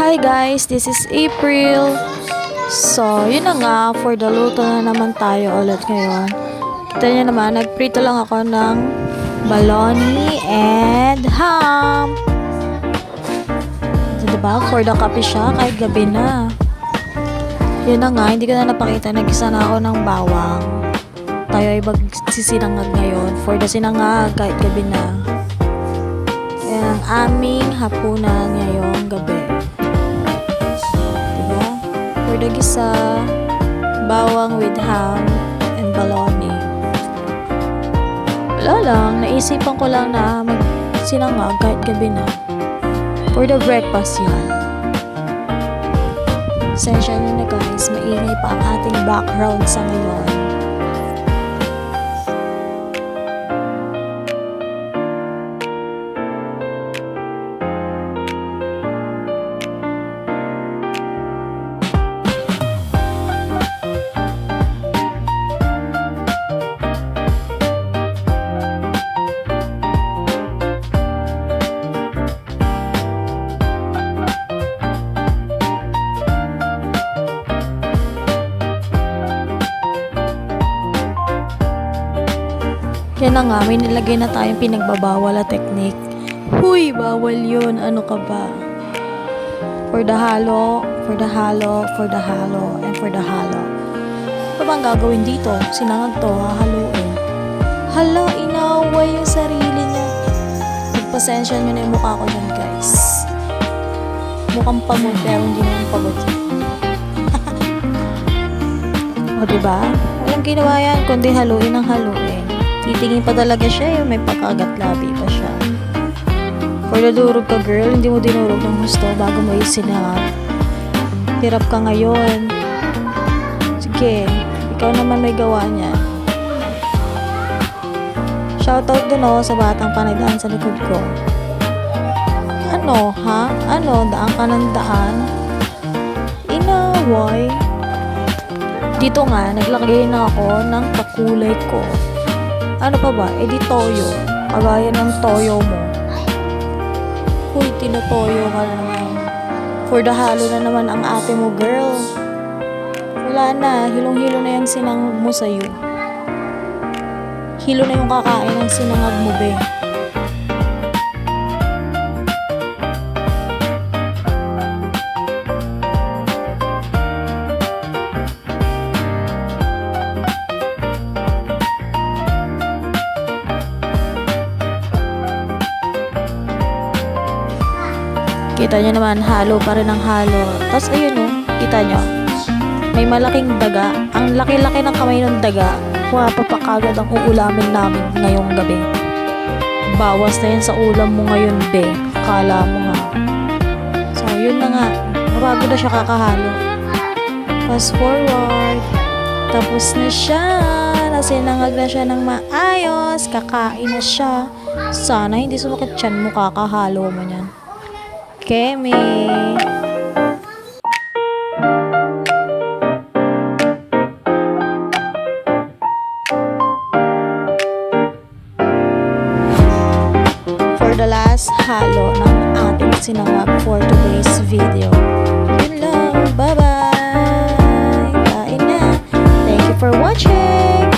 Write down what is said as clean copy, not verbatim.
Hi guys, this is April. So, yun na nga, for the luto na naman tayo ulit ngayon. Kita nyo naman, nagprito lang ako ng bologna and ham. So, diba? For the kape siya, kahit gabi na. Yun na nga, hindi ko na napakita, nagisa na ako ng bawang. Tayo ay magsisinangag ngayon. For the sinangag, kahit gabi na. Yan ang aming hapunan ngayong gabi. For the gisa, bawang with ham and bologna. Wala lang, naisipan ko lang na magsinangag kahit gabi na. For the breakfast yan. Sensya nyo na guys, maingay pa ang ating background sa ngayon. Yan na nga, may nilagay na tayong pinagbabawal na technique. Huy, bawal yun. Ano ka ba? For the halo, for the halo, for the halo, and for the halo. Ano ba ang gagawin dito? Sinangag to, hahaluin. Hala, inaway yung sarili niya. Pagpasensya nyo na yung mukha ko dyan, guys. Mukhang pagod, pero hindi naman pagod. O, diba? Walang ginawa yan, kundi haluin ang haluin. Titingin pa talaga siya, may pagkagat-labi pa siya. For the durog ka girl, hindi mo dinurog ng gusto bago mo isinangag. Hirap ka ngayon. Sige, ikaw naman may gawa niya. Shoutout dun sa batang panagdaan sa likod ko. Ano, ha? Ano, daan ka ng daan? Inaway. Dito nga, naglagay na ako ng kakulay ko. Ano pa ba? Di toyo. Kagaya ng toyo mo. Uy, tinotoyo ka na naman. For the halo na naman ang ate mo, girl. Wala na. Hilong-hilo na yung sinangag mo sa'yo. Hilo na yung kakain ng sinangag mo, be. Kita nyo naman, halo pa rin ang halo. Tapos ayun kita nyo, may malaking daga. Ang laki-laki ng kamay ng daga. Papakagad ang uulamin namin ngayong gabi. Bawas na yan sa ulam mo ngayon, be. Akala mo nga. So, yun na nga. Bago na siya kakahalo. Fast forward. Tapos na siya. Nasinangag na siya ng maayos. Kakain na siya. Sana hindi sumakit tiyan mo kakahalo mo niyan. Kemi. For the last halo ng ating sinangag for today's video. Yun lang. Bye-bye. Kain na. Thank you for watching.